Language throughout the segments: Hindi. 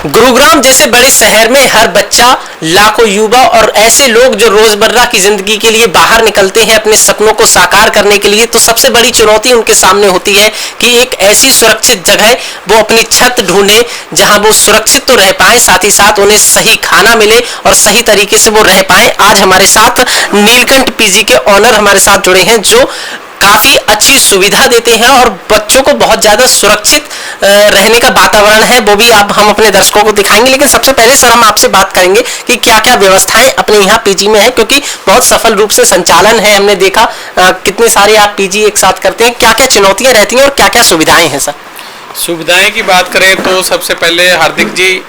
गुरुग्राम जैसे बड़े शहर में हर बच्चा, लाखों युवा और ऐसे लोग जो रोजमर्रा की जिंदगी के लिए बाहर निकलते हैं अपने सपनों को साकार करने के लिए, तो सबसे बड़ी चुनौती उनके सामने होती है कि एक ऐसी सुरक्षित जगह वो अपनी छत ढूंढे जहां वो सुरक्षित तो रह पाए, साथ ही साथ उन्हें सही खाना मिले और सही तरीके से वो रह पाए। आज हमारे साथ नीलकंठ पीजी के ऑनर हमारे साथ जुड़े हैं जो काफी अच्छी सुविधा देते हैं और बच्चों को बहुत ज्यादा सुरक्षित रहने का वातावरण है, वो भी आप हम अपने दर्शकों को दिखाएंगे। लेकिन सबसे पहले सर हम आपसे बात करेंगे कि क्या क्या व्यवस्थाएं अपने यहाँ पीजी में है, क्योंकि बहुत सफल रूप से संचालन है, हमने देखा कितने सारे आप पीजी एक साथ करते हैं। क्या क्या चुनौतियां रहती हैं और क्या क्या सुविधाएं हैं सर? सुविधाएं की बात करें तो सबसे पहले हार्दिक जी,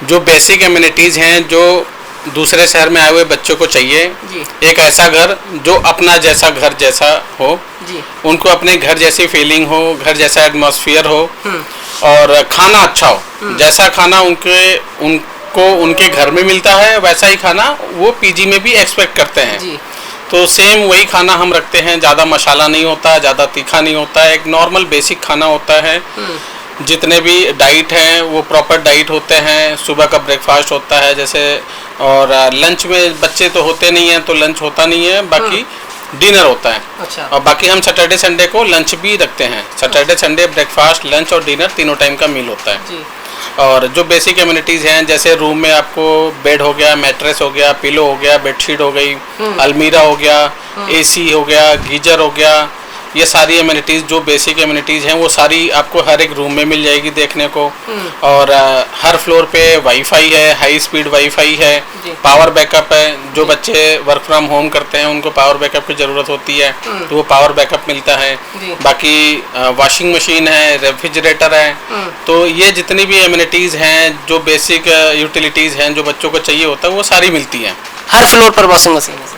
जो बेसिक एमिनिटीज हैं जो दूसरे शहर में आए हुए बच्चों को चाहिए, एक ऐसा घर जो अपना जैसा घर जैसा हो जी। उनको अपने घर जैसी फीलिंग हो, घर जैसा एटमॉस्फेयर हो और खाना अच्छा हो। जैसा खाना उनको उनके घर में मिलता है वैसा ही खाना वो पीजी में भी एक्सपेक्ट करते हैं जी। तो सेम वही खाना हम रखते हैं, ज़्यादा मसाला नहीं होता, ज़्यादा तीखा नहीं होता है, एक नॉर्मल बेसिक खाना होता है। जितने भी डाइट हैं वो प्रॉपर डाइट होते हैं। सुबह का ब्रेकफास्ट होता है जैसे, और लंच में बच्चे तो होते नहीं हैं तो लंच होता नहीं है, बाकी डिनर होता है। अच्छा। और बाकी हम सैटरडे संडे को लंच भी रखते हैं। सैटरडे संडे ब्रेकफास्ट, लंच और डिनर तीनों टाइम का मील होता है जी। और जो बेसिक एमिनिटीज़ हैं जैसे रूम में आपको बेड हो गया, मैट्रेस हो गया, पिलो हो गया, बेडशीट हो गई, अलमीरा हो गया, एसी हो गया, गीजर हो गया, ये सारी एमिनिटीज़ जो बेसिक एमिनिटीज़ हैं वो सारी आपको हर एक रूम में मिल जाएगी देखने को। और हर फ्लोर पे वाईफाई है, हाई स्पीड वाईफाई है, पावर बैकअप है। जो बच्चे वर्क फ्रॉम होम करते हैं उनको पावर बैकअप की ज़रूरत होती है तो वो पावर बैकअप मिलता है। बाकी वॉशिंग मशीन है, रेफ्रिजरेटर है। तो ये जितनी भी एमिनिटीज़ हैं जो बेसिक यूटिलिटीज़ हैं जो बच्चों को चाहिए होता है वो सारी मिलती हैं। हर फ्लोर पर वॉशिंग मशीन है?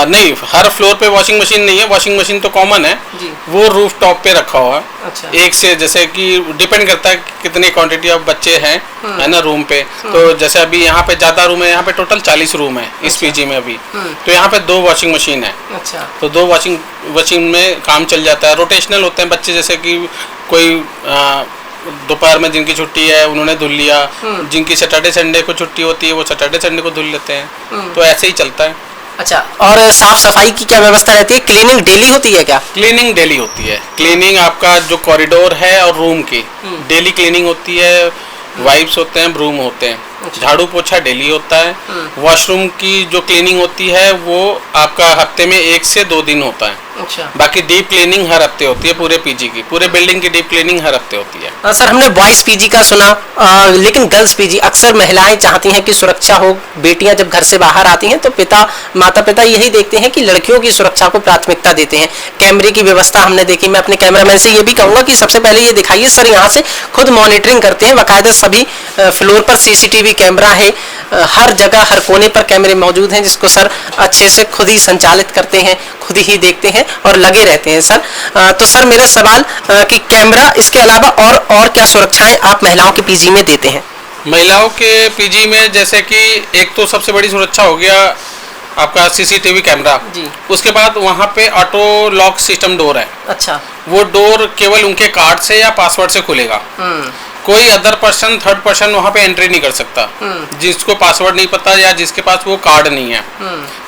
नहीं, हर फ्लोर पे वॉशिंग मशीन नहीं है। वॉशिंग मशीन तो कॉमन है जी। वो रूफ टॉप पे रखा हुआ है। अच्छा। एक से जैसे कि डिपेंड करता है कितनी क्वांटिटी ऑफ बच्चे हैं है ना रूम पे। तो जैसे अभी यहाँ पे ज्यादा रूम है, यहाँ पे टोटल 40 रूम है इस पीजी में अभी। तो यहाँ पे 2 वॉशिंग मशीन है। अच्छा। तो 2 वॉशिंग मशीन में काम चल जाता है। रोटेशनल होते हैं बच्चे, जैसे कि कोई दोपहर में जिनकी छुट्टी है उन्होंने धुल लिया, जिनकी सैटरडे संडे को छुट्टी होती है वो सैटरडे संडे को धुल लेते हैं। तो ऐसे ही चलता है। अच्छा, और साफ सफाई की क्या व्यवस्था रहती है? क्लीनिंग डेली होती है क्या? क्लीनिंग डेली होती है। क्लीनिंग आपका जो कॉरिडोर है और रूम की डेली क्लीनिंग होती है। वाइप्स होते हैं, ब्रूम होते हैं। अच्छा। झाड़ू पोछा डेली होता है। वॉशरूम की जो क्लीनिंग होती है वो आपका हफ्ते में 1 से 2 दिन होता है। अच्छा। बाकी डीप क्लीनिंग हर हफ्ते होती है पूरे पीजी की, पूरे बिल्डिंग की डीप क्लीनिंग हर हफ्ते होती है। सर हमने बॉयज पीजी का सुना, लेकिन गर्ल्स पीजी अक्सर महिलाएं चाहती हैं कि सुरक्षा हो। बेटियां जब घर से बाहर आती हैं तो माता पिता यही देखते हैं कि लड़कियों की सुरक्षा को प्राथमिकता देते हैं। कैमरे की व्यवस्था हमने देखी। मैं अपने कैमरामैन से ये भी कहूंगा कि सबसे पहले ये दिखाइए सर, यहाँ से खुद मॉनिटरिंग करते हैं बाकायदा। सभी फ्लोर पर सीसीटीवी कैमरा है, हर जगह हर कोने पर कैमरे मौजूद हैं जिसको सर अच्छे से खुद ही संचालित करते हैं, खुद ही देखते हैं और लगे रहते हैं सर। तो सर मेरा सवाल कि कैमरा इसके अलावा और क्या सुरक्षाएं आप महिलाओं के पीजी में देते हैं? महिलाओं के पीजी में जैसे कि एक तो सबसे बड़ी सुरक्षा हो गया आपका सीसीटीवी कैमरा जी। उसके बाद वहाँ पे ऑटो लॉक सिस्टम डोर है। अच्छा। वो डोर केवल उनके कार्ड से या पासवर्ड से खुलेगा। कोई अदर पर्सन, थर्ड पर्सन वहाँ पे एंट्री नहीं कर सकता जिसको पासवर्ड नहीं पता या जिसके पास वो कार्ड नहीं है।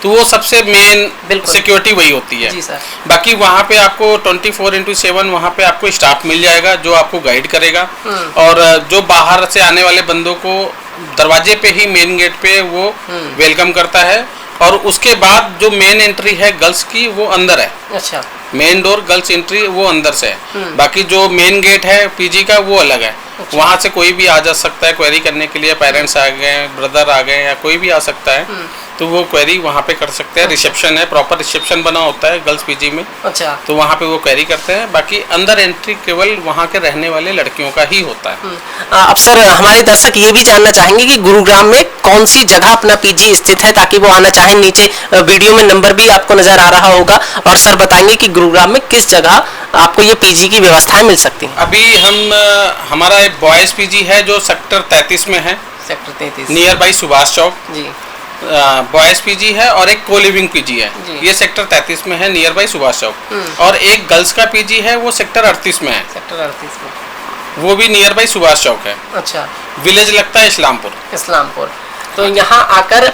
तो वो सबसे मेन सिक्योरिटी वही होती है जी सर। बाकी वहाँ पे आपको 24/7 वहाँ पे आपको स्टाफ मिल जाएगा जो आपको गाइड करेगा। और जो बाहर से आने वाले बंदों को दरवाजे पे ही, मेन गेट पे वो वेलकम करता है। और उसके बाद जो मेन एंट्री है गर्ल्स की वो अंदर है। अच्छा। मेन डोर गर्ल्स एंट्री वो अंदर से है। बाकी जो मेन गेट है पीजी का वो अलग है। अच्छा। वहाँ से कोई भी आ जा सकता है क्वेरी करने के लिए। पेरेंट्स आ गए, ब्रदर आ गए या कोई भी आ सकता है तो वो क्वेरी वहाँ पे कर सकते हैं। रिसेप्शन है, प्रॉपर रिसेप्शन बना होता है गर्ल्स पीजी में। अच्छा। तो वहाँ पे वो क्वेरी करते हैं। बाकी अंदर एंट्री केवल वहाँ के रहने वाले लड़कियों का ही होता है। अब सर हमारे दर्शक ये भी जानना चाहेंगे कि गुरुग्राम में कौन सी जगह अपना पीजी स्थित है ताकि वो आना चाहें। नीचे वीडियो में नंबर भी आपको नजर आ रहा होगा और सर बताएंगे कि गुरुग्राम में किस जगह आपको ये पीजी की व्यवस्थाएं मिल सकती हैं। अभी हमारा एक बॉयज पीजी है जो सेक्टर 33 में है। Sector 33 near by Subhash Chowk ji. Boys PG है और एक को लिविंग पीजी है। ये सेक्टर 33 में है, नियर बाई सुभाष चौक। और एक गर्ल्स का पीजी है वो सेक्टर 38 में है। सेक्टर 38 में वो भी नियर बाई सुभाष चौक है। अच्छा, विलेज लगता है इस्लामपुर। इस्लामपुर। तो यहाँ आकर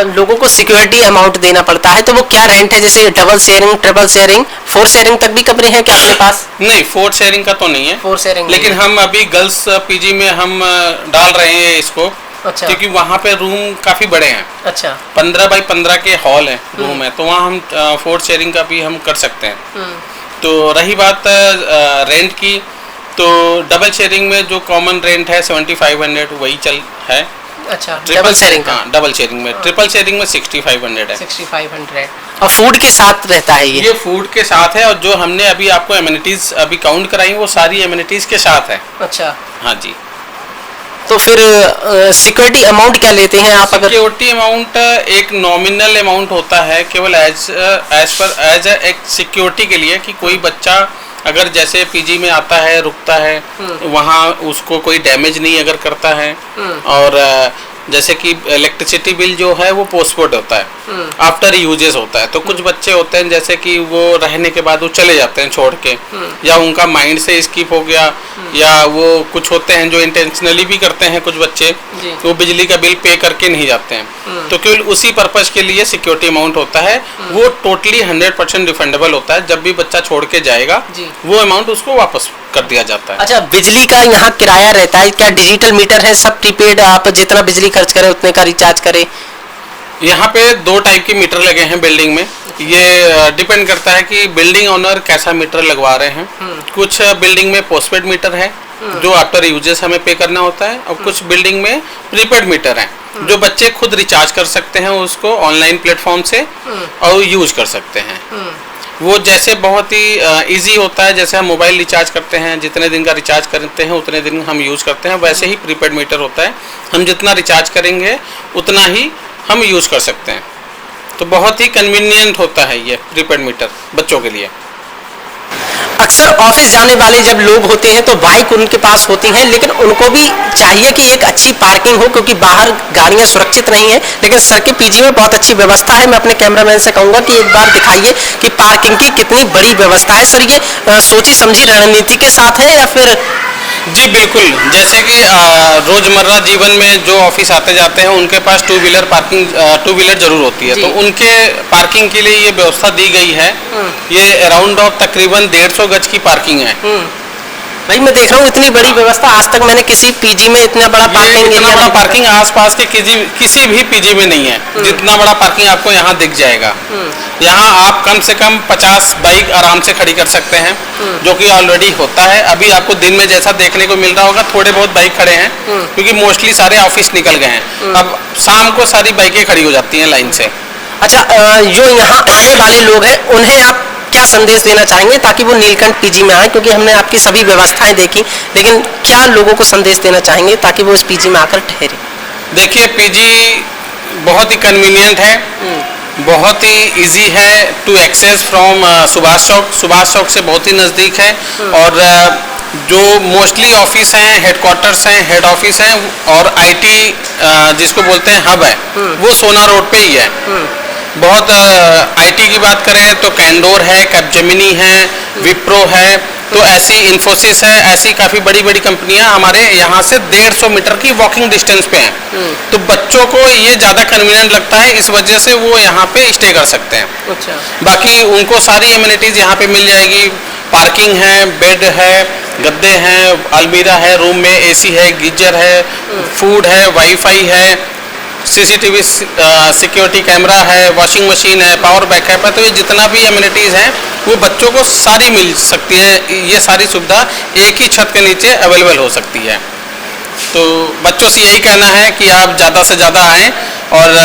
लोगों को सिक्योरिटी अमाउंट देना पड़ता है, तो वो क्या रेंट है? जैसे double sharing, triple sharing, 4 sharing तक भी कमरे हैं क्या आपके पास? नहीं, 4 शेयरिंग का तो नहीं है। 4 शेयरिंग लेकिन हम अभी गर्ल्स पीजी में हम डाल रहे हैं इसको। अच्छा। क्योंकि वहाँ पे रूम काफी बड़े हैं। अच्छा। 15 बाई 15 के हॉल है, रूम है, तो वहाँ हम 4 शेयरिंग का भी हम कर सकते हैं। तो रही बात रेंट की, तो डबल शेयरिंग में जो कॉमन रेंट है 7500 वही चल है। अच्छा, डबल शेयरिंग का? हाँ, डबल शेयरिंग में। ट्रिपल शेयरिंग में 6500 है। 6500। और फूड के साथ रहता है ये फूड के साथ है, और जो हमने अभी आपको एमिनिटीज अभी काउंट कराई वो सारी एमिनिटीज के साथ है। अच्छा। हाँ जी। तो फिर सिक्योरिटी अमाउंट क्या लेते हैं आप? अगर सिक्योरिटी अमाउंट एक नॉमिनल अमाउंट होता है केवल एज एक सिक्योरिटी के लिए, कि कोई बच्चा अगर जैसे पीजी में आता है, रुकता है, वहाँ उसको कोई डैमेज नहीं अगर करता है, और जैसे कि इलेक्ट्रिसिटी बिल जो है वो पोस्टपोर्ड होता है, आफ्टर यूजेस होता है। तो कुछ बच्चे होते हैं जैसे कि वो रहने के बाद वो चले जाते हैं छोड़ के, या उनका माइंड से स्किप हो गया, या वो कुछ होते हैं जो इंटेंशनली भी करते हैं कुछ बच्चे, वो बिजली का बिल पे करके नहीं जाते हैं। तो केवल उसी पर्पज के लिए सिक्योरिटी अमाउंट होता है, वो टोटली 100% रिफंडेबल होता है। जब भी बच्चा छोड़ के जाएगा वो अमाउंट उसको वापस कर दिया जाता है। अच्छा, बिजली का यहाँ किराया रहता है क्या? डिजिटल मीटर है, सब प्रीपेड, आप जितना बिजली खर्च करें उतने का रिचार्ज करें? यहाँ पे 2 टाइप के मीटर लगे हैं बिल्डिंग में। ये डिपेंड करता है कि बिल्डिंग ओनर कैसा मीटर लगवा रहे हैं। कुछ बिल्डिंग में पोस्टपेड मीटर है जो आफ्टर यूजेस हमें पे करना होता है, और कुछ बिल्डिंग में प्रीपेड मीटर है जो बच्चे खुद रिचार्ज कर सकते हैं उसको ऑनलाइन प्लेटफॉर्म से और यूज कर सकते हैं। वो जैसे बहुत ही इजी होता है, जैसे हम मोबाइल रिचार्ज करते हैं, जितने दिन का रिचार्ज करते हैं उतने दिन हम यूज़ करते हैं, वैसे ही प्रीपेड मीटर होता है। हम जितना रिचार्ज करेंगे उतना ही हम यूज़ कर सकते हैं। तो बहुत ही कन्वीनियंट होता है ये प्रीपेड मीटर बच्चों के लिए। अक्सर ऑफिस जाने वाले जब लोग होते हैं तो बाइक उनके पास होती हैं, लेकिन उनको भी चाहिए कि एक अच्छी पार्किंग हो, क्योंकि बाहर गाड़ियां सुरक्षित नहीं है। लेकिन सर के पीजी में बहुत अच्छी व्यवस्था है। मैं अपने कैमरामैन से कहूंगा कि एक बार दिखाइए कि पार्किंग की कितनी बड़ी व्यवस्था है। सर, ये सोची समझी रणनीति के साथ है या फिर? जी बिल्कुल, जैसे कि रोजमर्रा जीवन में जो ऑफिस आते जाते हैं उनके पास 2 व्हीलर पार्किंग 2 व्हीलर जरूर होती है, तो उनके पार्किंग के लिए ये व्यवस्था दी गई है। ये अराउंड ऑफ तकरीबन 150 गज की पार्किंग है। भाई मैं देख रहा हूँ इतनी बड़ी व्यवस्था, आज तक मैंने किसी पीजी में इतना बड़ा पार्किंग एरिया, बड़ा पार्किंग आसपास के किसी भी पीजी में नहीं है जितना बड़ा पार्किंग आपको यहाँ दिख जाएगा। यहाँ आप कम से कम 50 बाइक आराम से खड़ी कर सकते हैं, जो कि ऑलरेडी होता है। अभी आपको दिन में जैसा देखने को मिल रहा होगा, थोड़े बहुत बाइक खड़े हैं क्योंकि मोस्टली सारे ऑफिस निकल गए हैं। अब शाम को सारी बाइकें खड़ी हो जाती हैं लाइन से। अच्छा, जो यहाँ आने वाले लोग हैं उन्हें आप क्या संदेश देना चाहेंगे ताकि वो नीलकंठ पीजी में आए? क्योंकि हमने आपकी सभी व्यवस्थाएं देखी, लेकिन क्या लोगों को संदेश देना चाहेंगे ताकि वो इस पीजी में आकर ठहरे? देखिए, पीजी बहुत ही कन्वीनियंट है, बहुत ही इजी है to access from Subhash Chowk से बहुत ही नज़दीक है। और जो मोस्टली ऑफिस हैं, हेडक्वार्टर्स हैं, हेड ऑफिस हैं, और आईटी जिसको बोलते हैं हब है, वो सोना रोड पे ही है। बहुत आईटी की बात करें तो कैंडोर है, कैपजेमिनी है, विप्रो है, तो ऐसी इन्फोसिस है, ऐसी काफ़ी बड़ी बड़ी कंपनियां हमारे यहाँ से 150 मीटर की वॉकिंग डिस्टेंस पे हैं। तो बच्चों को ये ज़्यादा कन्वीनियंट लगता है, इस वजह से वो यहाँ पे स्टे कर सकते हैं। अच्छा। बाकी उनको सारी एमिनिटीज़ यहाँ पे मिल जाएगी। पार्किंग है, बेड है, गद्दे हैं, अलमीरा है, रूम में एसी है, गीजर है, फूड है, वाईफाई है, सीसीटीवी सिक्योरिटी कैमरा है, वॉशिंग मशीन है, पावर बैकअप है। तो ये जितना भी एमिनिटीज़ हैं वो बच्चों को सारी मिल सकती हैं। ये सारी सुविधा एक ही छत के नीचे अवेलेबल हो सकती है। तो बच्चों से यही कहना है कि आप ज़्यादा से ज़्यादा आएँ और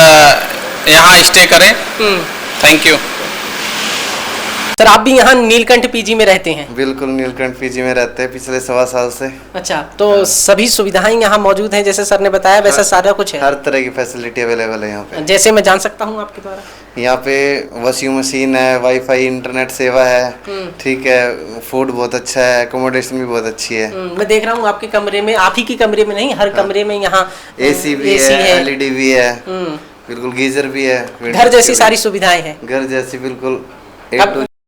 यहाँ स्टे करें। Thank you. सर, आप भी यहाँ नीलकंठ पीजी में रहते हैं? बिल्कुल, नीलकंठ पीजी में रहते हैं पिछले 1.25 साल से। अच्छा, तो सभी सुविधाएं यहाँ मौजूद हैं जैसे सर ने बताया, वैसा सारा कुछ है? हर तरह की फैसिलिटी अवेलेबल है यहाँ पे। जैसे मैं जान सकता हूँ आपके द्वारा? यहाँ पे वॉशिंग मशीन है, वाईफाई, इंटरनेट सेवा है, ठीक है, फूड बहुत अच्छा है, एकोमोडेशन भी बहुत अच्छी है। मैं देख रहा हूँ आपके कमरे में, आप ही के कमरे में नहीं, हर कमरे में यहाँ एसी भी है, एलईडी भी है, बिल्कुल, गीजर भी है, घर जैसी सारी सुविधाएं हैं। घर जैसी बिल्कुल।